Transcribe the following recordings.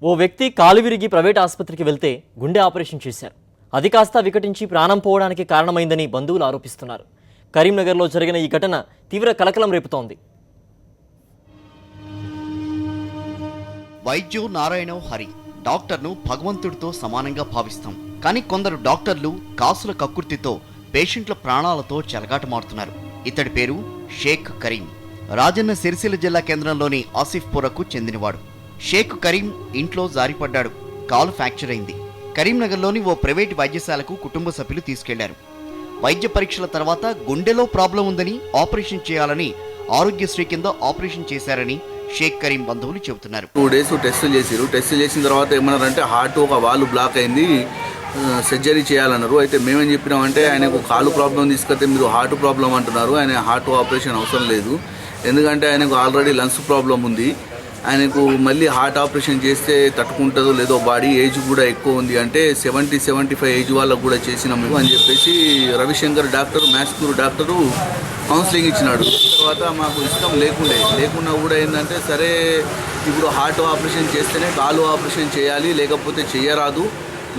ఓ వ్యక్తి కాలు విరిగి ప్రైవేట్ ఆసుపత్రికి వెళ్తే గుండె ఆపరేషన్ చేశారు. అది కాస్త వికటించి ప్రాణం పోవడానికి కారణమైందని బంధువులు ఆరోపిస్తున్నారు. కరీంనగర్లో జరిగిన ఈ ఘటన తీవ్ర కలకలం రేపుతోంది. వైద్యు నారాయణ హరి డాక్టర్ను భగవంతుడితో సమానంగా భావిస్తాం. కానీ కొందరు డాక్టర్లు కాసుల కక్కుర్తితో పేషెంట్ల ప్రాణాలతో చెలగాటమాడుతున్నారు. ఇతడి పేరు షేక్ కరీం. రాజన్న సిరిసిల్ల జిల్లా కేంద్రంలోని ఆసిఫ్పురకు చెందినవాడు. షేక్ కరీం ఇంట్లో జారిపడ్డాడు. కాలు ఫ్రాక్చర్ అయింది. కరీంనగర్లోని ఓ ప్రైవేట్ వైద్యశాలకు కుటుంబ సభ్యులు తీసుకెళ్లారు. వైద్య పరీక్షల తర్వాత గుండెలో ప్రాబ్లం ఉందని ఆపరేషన్ చేయాలని ఆరోగ్యశ్రీ కింద ఆపరేషన్ చేశారని షేక్ కరీం బంధువులు చెబుతున్నారు. 2 days టెస్టులు చేసిరు. టెస్టులు చేసిన తర్వాత ఏమన్నారంటే హార్ట్ ఒక వాల్వ్ బ్లాక్ అయింది, సర్జరీ చేయాలన్నారు. అయితే మేమేం చెప్పినామంటే ఆయనకు కాలు ప్రాబ్లం తీసుకొస్తే మీరు హార్ట్ ప్రాబ్లం అంటున్నారు. ఆయన హార్ట్ ఆపరేషన్ అవసరం లేదు, ఎందుకంటే ఆయనకు ఆల్రెడీ లంగ్స్ ప్రాబ్లం ఉంది. ఆయనకు మళ్ళీ హార్ట్ ఆపరేషన్ చేస్తే తట్టుకుంటుందో లేదో, బాడీ ఏజ్ కూడా ఎక్కువ ఉంది అంటే 70-75 ఏజ్ వాళ్ళకు కూడా చేసినాము అని చెప్పేసి రవిశంకర్ డాక్టర్, మ్యాస్కూర్ డాక్టరు కౌన్సిలింగ్ ఇచ్చినాడు. తర్వాత మాకు ఇష్టం లేకున్నా కూడా ఏంటంటే సరే ఇప్పుడు హార్ట్ ఆపరేషన్ చేస్తేనే కాలు ఆపరేషన్ చేయాలి, లేకపోతే చేయరాదు,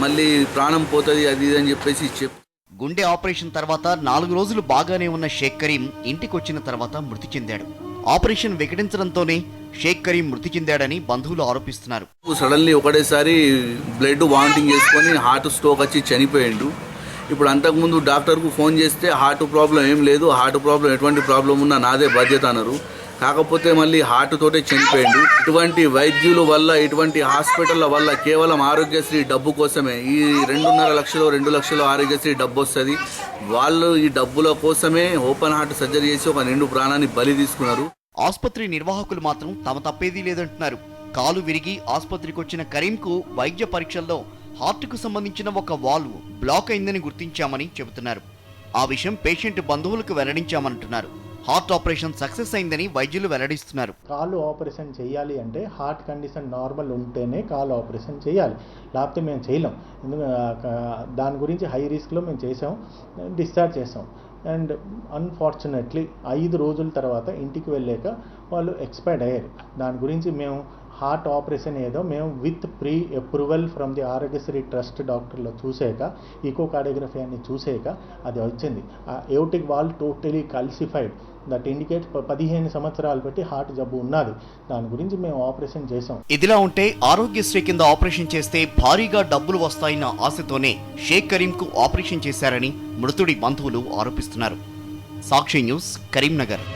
మళ్ళీ ప్రాణం పోతుంది అది ఇది అని చెప్పేసి గుండె ఆపరేషన్ తర్వాత 4 రోజులు బాగానే ఉన్న షేక్ కరీం ఇంటికి వచ్చిన తర్వాత మృతి చెందాడు. ఆపరేషన్ వికటించడంతోనే షేక్ కరీం మృతి చెందాడని బంధువులు ఆరోపిస్తున్నారు. సడన్లీ ఒకటేసారి బ్లడ్ వామిటింగ్ చేసుకొని హార్ట్ స్ట్రోక్ వచ్చి చనిపోయాడు. ఇప్పుడు అంతకుముందు డాక్టర్కు ఫోన్ చేస్తే హార్ట్ ప్రాబ్లం ఏం లేదు, హార్ట్ ప్రాబ్లం ఎటువంటి ప్రాబ్లం ఉన్నా నాదే బాధ్యత అన్నారు. కాకపోతే మళ్ళీ హార్ట్ తోటే చనిపోయాడు. ఇటువంటి వైద్యుల వల్ల, ఇటువంటి హాస్పిటల్ల వల్ల కేవలం ఆరోగ్యశ్రీ డబ్బు కోసమే, ఈ 2.5 లక్షలు 2 లక్షలు ఆరోగ్యశ్రీ డబ్బు వస్తుంది. వాళ్ళు ఈ డబ్బుల కోసమే ఓపెన్ హార్ట్ సర్జరీ చేసి ఒక నిండు ప్రాణాన్ని బలి తీసుకున్నారు. ఆసుపత్రి నిర్వాహకులు మాత్రం తమ తప్పేదీ లేదంటున్నారు. కాలు విరిగి ఆసుపత్రికి వచ్చిన కరీంకు వైద్య పరీక్షల్లో హార్ట్కు సంబంధించిన ఒక వాల్వ్ బ్లాక్ అయిందని గుర్తించామని చెబుతున్నారు. ఆ విషయం పేషెంట్ బంధువులకు వెల్లడించామంటున్నారు. హార్ట్ ఆపరేషన్ సక్సెస్ అయిందని వైద్యులు వెల్లడిస్తున్నారు. కాలు ఆపరేషన్ చేయాలి అంటే హార్ట్ కండిషన్ నార్మల్ ఉంటేనే కాలు ఆపరేషన్ చేయాలి, లేకపోతే మేము చేయలేం. ఎందుకంటే దాని గురించి హై రిస్క్లో మేము చేసాం, డిశ్చార్జ్ చేసాం. అండ్ అన్ఫార్చునేట్లీ 5 రోజుల తర్వాత ఇంటికి వెళ్ళాక వాళ్ళు ఎక్స్పైర్డ్ అయ్యారు. దాని గురించి మేము హార్ట్ ఆపరేషన్ ఏదో మేము with pre approval from the Aarogyasri trust డాక్టర్లో చూసాక, ఈకోకార్డియోగ్రఫీ అని చూసాక అది వచ్చింది. ఆ aortic valve totally calcified, that indicate 15 సంవత్సరాలు బట్టి హార్ట్ జబ్బు ఉన్నది. దాని గురించి మేము ఆపరేషన్ చేసాం. ఇదిలా ఉంటే ఆరోగ్యశ్రీ కింద ఆపరేషన్ చేస్తే భారీగా డబ్బులు వస్తాయన్న ఆశతోనే షేక్ కరీంకు ఆపరేషన్ చేశారని మృతుడి బంధువులు ఆరోపిస్తున్నారు. సాక్షి న్యూస్, కరీంనగర్.